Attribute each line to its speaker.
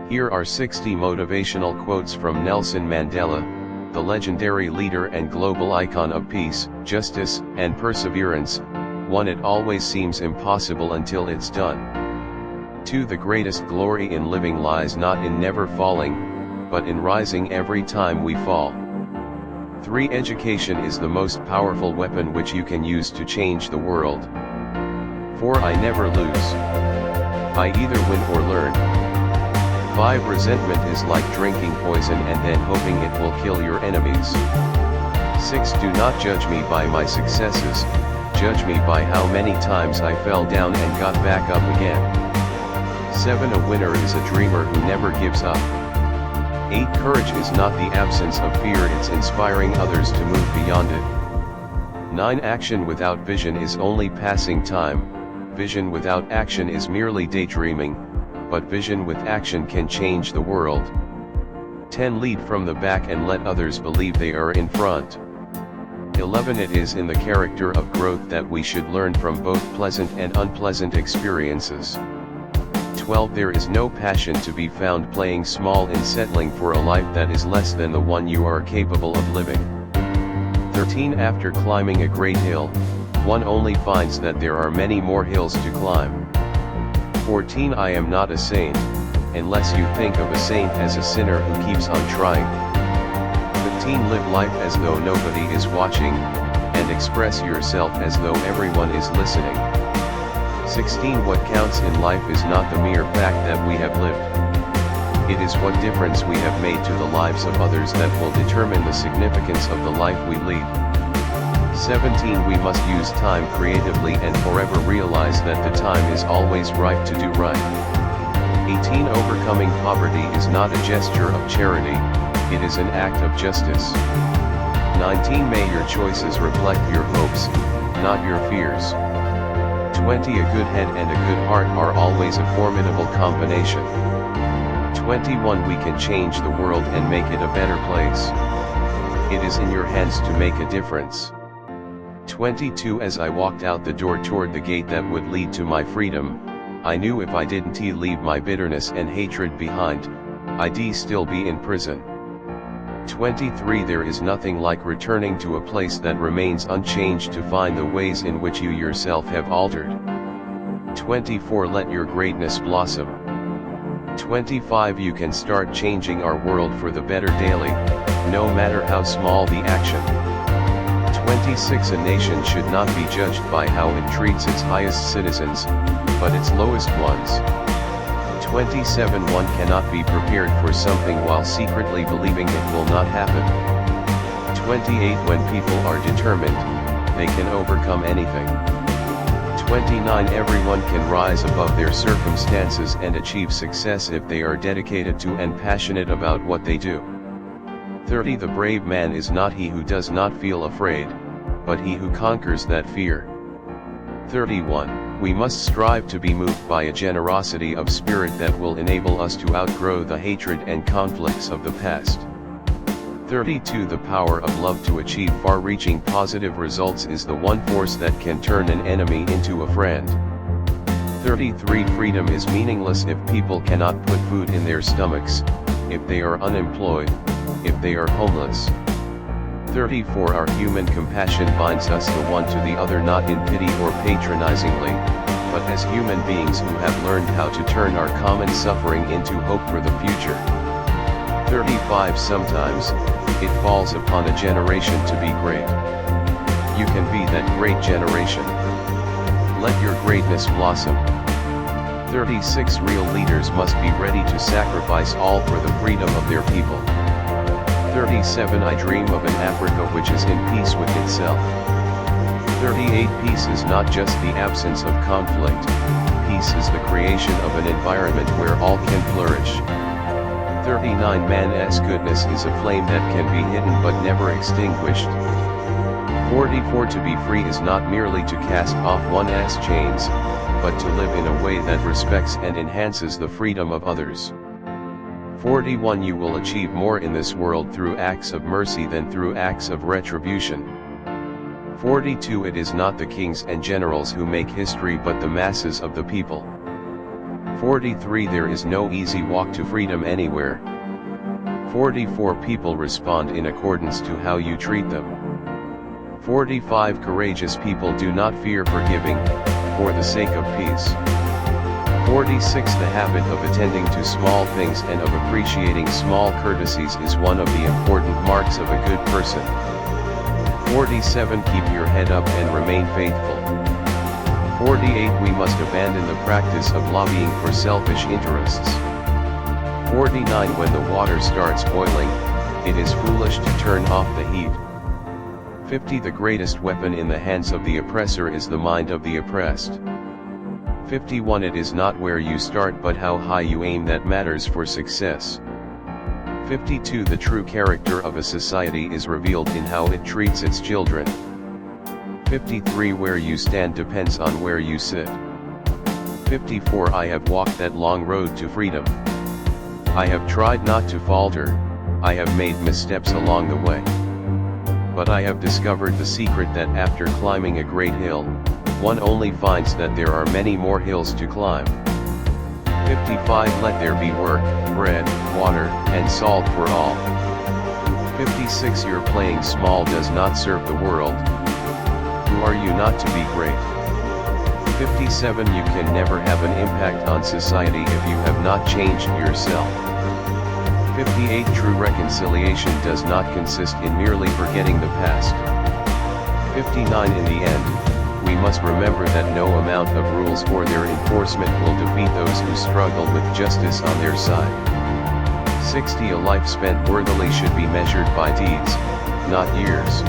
Speaker 1: Here are 60 motivational quotes from Nelson Mandela, the legendary leader and global icon of peace, justice, and perseverance. 1. It always seems impossible until it's done. 2. The greatest glory in living lies not in never falling, but in rising every time we fall. 3. Education is the most powerful weapon which you can use to change the world. 4. I never lose. I either win or learn. 5. Resentment is like drinking poison and then hoping it will kill your enemies. 6. Do not judge me by my successes, judge me by how many times I fell down and got back up again. 7. A winner is a dreamer who never gives up. 8. Courage is not the absence of fear, it's inspiring others to move beyond it. 9. Action without vision is only passing time, vision without action is merely daydreaming, but vision with action can change the world. 10. Lead from the back and let others believe they are in front. 11. It is in the character of growth that we should learn from both pleasant and unpleasant experiences. 12. There is no passion to be found playing small in settling for a life that is less than the one you are capable of living. 13. After climbing a great hill, one only finds that there are many more hills to climb. 14. I am not a saint, unless you think of a saint as a sinner who keeps on trying. 15. Live life as though nobody is watching, and express yourself as though everyone is listening. 16. What counts in life is not the mere fact that we have lived. It is what difference we have made to the lives of others that will determine the significance of the life we lead. 17. We must use time creatively and forever realize that the time is always right to do right. 18. Overcoming poverty is not a gesture of charity, it is an act of justice. 19. May your choices reflect your hopes, not your fears. 20. A good head and a good heart are always a formidable combination. 21. We can change the world and make it a better place. It is in your hands to make a difference. 22. As I walked out the door toward the gate that would lead to my freedom, I knew if I didn't leave my bitterness and hatred behind, I'd still be in prison. 23. There is nothing like returning to a place that remains unchanged to find the ways in which you yourself have altered. 24. Let your greatness blossom. 25. You can start changing our world for the better daily, no matter how small the action. 26. A nation should not be judged by how it treats its highest citizens, but its lowest ones. 27. One cannot be prepared for something while secretly believing it will not happen. 28. When people are determined, they can overcome anything. 29. Everyone can rise above their circumstances and achieve success if they are dedicated to and passionate about what they do. 30. The brave man is not he who does not feel afraid, but he who conquers that fear. 31. We must strive to be moved by a generosity of spirit that will enable us to outgrow the hatred and conflicts of the past. 32. The power of love to achieve far-reaching positive results is the one force that can turn an enemy into a friend. 33. Freedom is meaningless if people cannot put food in their stomachs, if they are unemployed, if they are homeless. 34. Our human compassion binds us the one to the other not in pity or patronizingly, but as human beings who have learned how to turn our common suffering into hope for the future. 35. Sometimes, it falls upon a generation to be great. You can be that great generation. Let your greatness blossom. 36. Real leaders must be ready to sacrifice all for the freedom of their people. 37. I dream of an Africa which is in peace with itself. 38. Peace is not just the absence of conflict, peace is the creation of an environment where all can flourish. 39. Man's goodness is a flame that can be hidden but never extinguished. 44. To be free is not merely to cast off one's chains, but to live in a way that respects and enhances the freedom of others. 41. You will achieve more in this world through acts of mercy than through acts of retribution. 42. It is not the kings and generals who make history but the masses of the people. 43 There is no easy walk to freedom anywhere. 44 People respond in accordance to how you treat them. 45 Courageous people do not fear forgiving, for the sake of peace. 46 The habit of attending to small things and of appreciating small courtesies is one of the important marks of a good person. 47 Keep your head up and remain faithful. 48 We must abandon the practice of lobbying for selfish interests. 49 When the water starts boiling, it is foolish to turn off the heat. 50 The greatest weapon in the hands of the oppressor is the mind of the oppressed. 51 It is not where you start but how high you aim that matters for success. 52 The true character of a society is revealed in how it treats its children. 53 Where you stand depends on where you sit. 54 I have walked that long road to freedom. I have tried not to falter, I have made missteps along the way. But I have discovered the secret that after climbing a great hill, one only finds that there are many more hills to climb. 55 Let there be work, bread, water, and salt for all. 56 Your playing small does not serve the world. Who are you not to be great? 57 You can never have an impact on society if you have not changed yourself. 58 True reconciliation does not consist in merely forgetting the past. 59 In the end, we must remember that no amount of rules or their enforcement will defeat those who struggle with justice on their side. 60 A life spent worthily should be measured by deeds, not years.